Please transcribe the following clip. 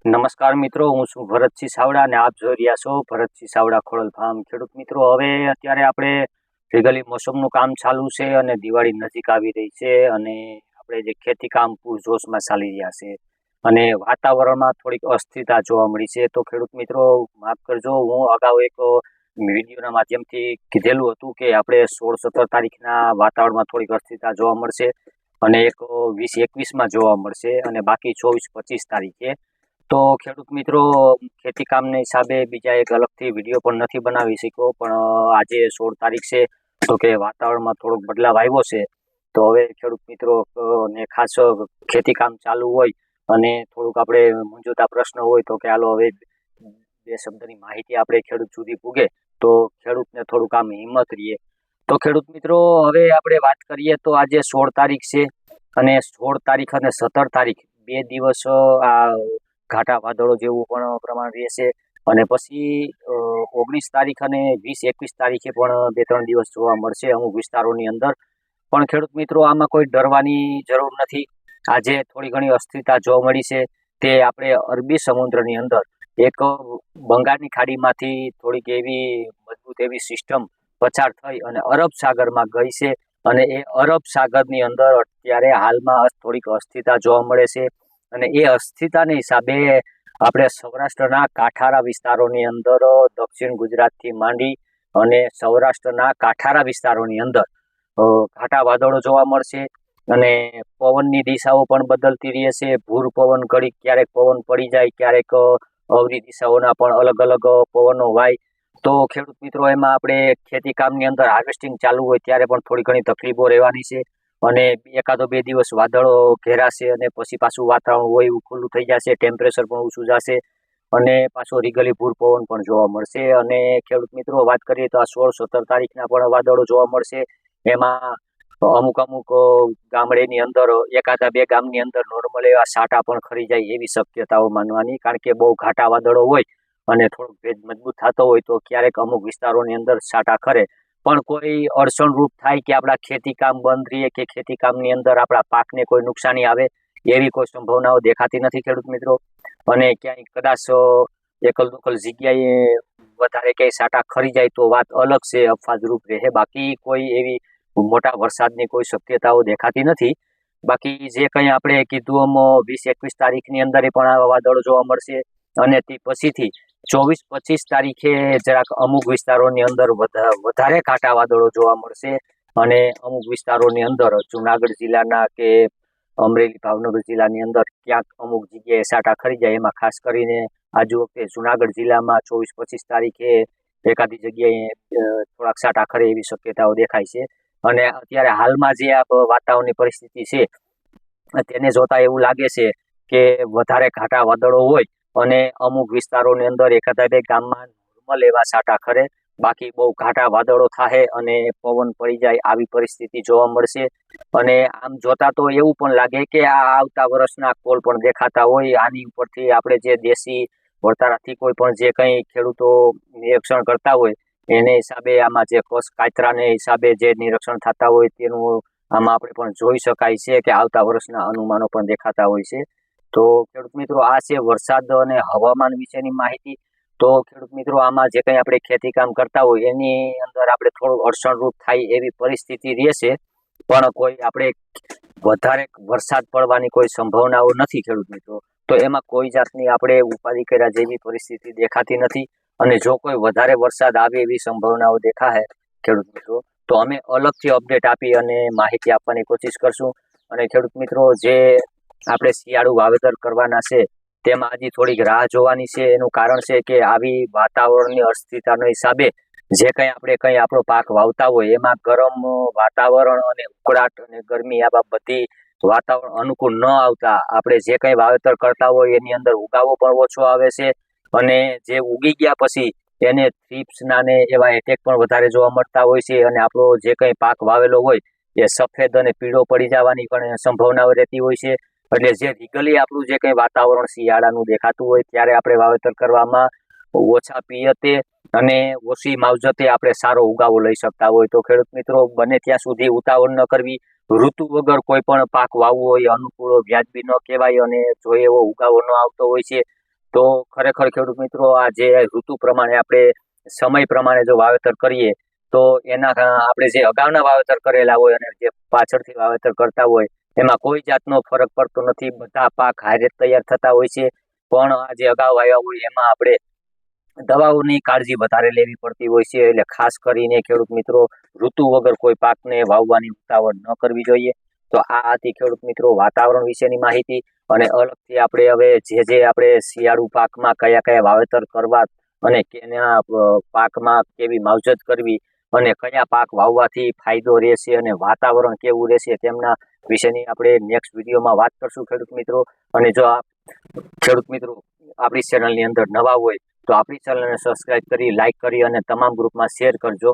નમસ્કાર મિત્રો, હું છું ભરતસિંહ સાવડા અને આપ જોઈ રહ્યા છો ભરતસિંહ સાવડા ખોડલ ફાર્મ. ખેડૂત મિત્રો, હવે અત્યારે આપણે રેગલી મોસમનું કામ ચાલુ છે અને દિવાળી નજીક આવી રહી છે અને આપણે જે ખેતી કામ પૂરજોશમાં ચાલી રહ્યા છે અને વાતાવરણમાં થોડીક અસ્થિરતા જોવા મળી છે. તો ખેડૂત મિત્રો માફ કરજો, હું અગાઉ એક વિડીયોના માધ્યમથી કીધેલું હતું કે આપણે 16-17 તારીખના વાતાવરણમાં થોડીક અસ્થિરતા જોવા મળશે અને એક 20-21માં જોવા મળશે અને બાકી 24-25 તારીખે. તો ખેડૂત મિત્રો, ખેતી કામને હિસાબે બીજા એક અલગથી વિડીયો પણ નથી બનાવી શક્યો, પણ આજે 16 તારીખ છે તો કે વાતાવરણમાં થોડોક બદલાવ આવ્યો છે. તો હવે ખેડૂત મિત્રો ને ખાસ ખેતી કામ ચાલુ હોય અને થોડુંક આપણે મૂંઝવતા પ્રશ્ન હોય તો કે હાલો હવે બે શબ્દની માહિતી આપણે ખેડૂત સુધી પૂગે તો ખેડૂતને થોડુંક આમ હિંમત રહીએ. તો ખેડૂત મિત્રો, હવે આપણે વાત કરીએ તો આજે 16 તારીખ છે અને 16 તારીખ અને 17 તારીખ 2 દિવસ આ ઘાટા વાદળો જેવું પણ પ્રમાણ રહેશે અને પછી 19 તારીખ અને 20-21 તારીખે પણ 2-3 દિવસ જોવા મળશે અમુક વિસ્તારોની અંદર. પણ ખેડૂત મિત્રો, આમાં કોઈ ડરવાની જરૂર નથી. આજે થોડી ઘણી અસ્થિરતા જોવા મળી છે તે આપણે અરબી સમુદ્રની અંદર એક બંગાળની ખાડીમાંથી થોડીક એવી મજબૂત એવી સિસ્ટમ પસાર થઈ અને અરબ સાગરમાં ગઈ છે અને એ અરબ સાગરની અંદર અત્યારે હાલમાં થોડીક અસ્થિરતા જોવા મળે છે અને એ અસ્થિરતાને હિસાબે આપણે સૌરાષ્ટ્રના કાંઠારા વિસ્તારોની અંદર, દક્ષિણ ગુજરાતથી માંડી અને સૌરાષ્ટ્રના કાંઠારા વિસ્તારોની અંદર ઘાટા વાદળો જોવા મળશે અને પવનની દિશાઓ પણ બદલતી રહેશે. ભૂર પવન ઘડીક ક્યારેક પવન પડી જાય, ક્યારેક અવરી દિશાઓના પણ અલગ અલગ પવનો વાય. તો ખેડૂત મિત્રો, એમાં આપણે ખેતી કામની અંદર હાર્વેસ્ટિંગ ચાલુ હોય ત્યારે પણ થોડી ઘણી તકલીફો રહેવાની છે અને એકાદો 2 દિવસ વાદળો ઘેરાશે અને પછી પાછું વાતાવરણ હોય એવું ખુલ્લું થઈ જશે, ટેમ્પરેચર પણ ઊંચું જશે અને પાછો રીગલી ભૂર પવન પણ જોવા મળશે. અને ખેડૂત મિત્રો, વાત કરીએ તો આ 16-17 તારીખના પણ વાદળો જોવા મળશે. એમાં અમુક અમુક ગામડેની અંદર એકાદા 2 ગામની અંદર નોર્મલ એવા સાટા પણ ખરી જાય એવી શક્યતાઓ માનવાની, કારણ કે બહુ ઘાટા વાદળો હોય અને થોડોક ભેજ મજબૂત થતો હોય તો ક્યારેક અમુક વિસ્તારોની અંદર સાટા ખરે. પણ કોઈ અડચણરૂપ થાય કે આપણા ખેતી કામ બંધ રહીએ કે ખેતી કામની અંદર આપણા પાકને કોઈ નુકસાની આવે એવી કોઈ સંભાવનાઓ દેખાતી નથી ખેડૂત મિત્રો. અને ક્યાંય કદાચ એકલ દુકલ જગ્યાએ વધારે ક્યાંય સાટા ખરી જાય તો વાત અલગ છે, અપવાદરૂપ રહે. બાકી કોઈ એવી મોટા વરસાદની કોઈ શક્યતાઓ દેખાતી નથી. બાકી જે કંઈ આપણે કીધું આમ 20-21 તારીખની અંદર પણ આવા વાદળો જોવા મળશે અને તે પછીથી 24-25 તારીખે જરાક અમુક વિસ્તારોની અંદર વધારે ઘાટા વાદળો જોવા મળશે અને અમુક વિસ્તારોની અંદર જુનાગઢ જિલ્લાના કે અમરેલી ભાવનગર જિલ્લાની અંદર ક્યાંક અમુક જગ્યાએ સાટા ખરી જાય. એમાં ખાસ કરીને આજુ વખતે જુનાગઢ જિલ્લામાં 24-25 તારીખે એકાદી જગ્યાએ થોડાક સાટા ખરે એવી શક્યતાઓ દેખાય છે. અને અત્યારે હાલમાં જે આ વાતાવરણની પરિસ્થિતિ છે તેને જોતા એવું લાગે છે કે વધારે ઘાટા વાદળો હોય અને અમુક વિસ્તારોની અંદર એકાદા 2 ગામમાં નોર્મલ એવા સાટા ખરે, બાકી બહુ ઘાટા વાદળો થાય અને પવન પડી જાય આવી પરિસ્થિતિ જોવા મળશે. અને આમ જોતા તો એવું પણ લાગે કે આ આવતા વર્ષના કોલ પણ દેખાતા હોય. આની ઉપરથી આપણે જે દેશી વર્તારાથી કોઈ પણ જે કંઈ ખેડૂતો નિરીક્ષણ કરતા હોય એને હિસાબે આમાં જે કોષ કાચરાને હિસાબે જે નિરીક્ષણ થતા હોય તેનું આમાં આપણે પણ જોઈ શકાય છે કે આવતા વર્ષના અનુમાનો પણ દેખાતા હોય છે. તો ખેડૂત મિત્રો, આ છે વરસાદ અને હવામાન વિશેની માહિતી. તો ખેડૂત મિત્રો, આમાં જે કંઈ આપણે ખેતી કામ કરતા હોય એની અંદર આપણે થોડું અડચણરૂપ થાય એવી પરિસ્થિતિ રહેશે, પણ કોઈ આપણે વધારે વરસાદ પડવાની કોઈ સંભાવનાઓ નથી ખેડૂત મિત્રો. તો એમાં કોઈ જાતની આપણે ઉપાધિ કર્યા જેવી પરિસ્થિતિ દેખાતી નથી અને જો કોઈ વધારે વરસાદ આવે એવી સંભાવનાઓ દેખાય ખેડૂત મિત્રો તો અમે અલગથી અપડેટ આપી અને માહિતી આપવાની કોશિશ કરશું. અને ખેડૂત મિત્રો, જે આપણે શિયાળુ વાવેતર કરવાના છે તેમાં હજી થોડીક રાહ જોવાની છે. એનું કારણ છે કે આવી વાતાવરણની અસ્થિરતાના હિસાબે જે કંઈ આપણો પાક વાવતા હોય એમાં ગરમ વાતાવરણ અને ઉકળાટ અને ગરમી આ બધી વાતાવરણ અનુકૂળ ન આવતા આપણે જે કંઈ વાવેતર કરતા હોય એની અંદર ઉગાવો પણ ઓછો આવે છે અને જે ઉગી ગયા પછી એને થ્રીપ્સના ને એવા એટેક પણ વધારે જોવા મળતા હોય છે અને આપણો જે કંઈ પાક વાવેલો હોય એ સફેદ અને પીળો પડી જવાની પણ સંભાવનાઓ રહેતી હોય છે. એટલે જે રીગલી આપણું જે કંઈ વાતાવરણ શિયાળાનું દેખાતું હોય ત્યારે આપણે વાવેતર કરવામાં ઓછા પિયતે અને ઓછી માવજતે આપણે સારો ઉગાવો લઈ શકતા હોય. તો ખેડૂત મિત્રો, બને ત્યાં સુધી ઉતાવળ ન કરવી. ઋતુ વગર કોઈ પણ પાક વાવવો હોય અનુકૂળ વ્યાજબી ન કહેવાય અને જો એવો ઉગાવો ન આવતો હોય છે તો ખરેખર ખેડૂત મિત્રો આ જે ઋતુ પ્રમાણે આપણે સમય પ્રમાણે જો વાવેતર કરીએ તો આપણે જે અગાઉના વાવેતર કરેલા હોય અને જે પાછળથી વાવેતર કરતા હોય એમાં કોઈ જાતનો ફરક પડતો નથી. બધા પાક હારે તૈયાર થતા હોય છે, પણ આ જે અગાઉ આવ્યા હોય એમાં આપણે દવાઓની કાળજી વધારે લેવી પડતી હોય છે. એટલે ખાસ કરીને ખેડૂત મિત્રો ઋતુ વગર કોઈ પાકને વાવવાની ઉતાવળ ન કરવી જોઈએ. તો આ હતી ખેડૂત મિત્રો વાતાવરણ વિશેની માહિતી. અને અલગથી આપણે હવે જે આપણે શિયાળુ પાકમાં કયા કયા વાવેતર કરવા અને કેના પાકમાં કેવી માવજત કરવી અને કયા પાક વાવવાથી ફાયદો રહેશે અને વાતાવરણ કેવું રહેશે તેમના વિશેની આપણે નેક્સ્ટ વિડીયોમાં વાત કરશું ખેડૂત મિત્રો. અને જો આ ખેડૂત મિત્રો આપણી ચેનલની અંદર નવા હોય તો આપણી ચેનલને સબસ્ક્રાઇબ કરી, લાઇક કરી અને તમામ ગ્રુપમાં શેર કરજો.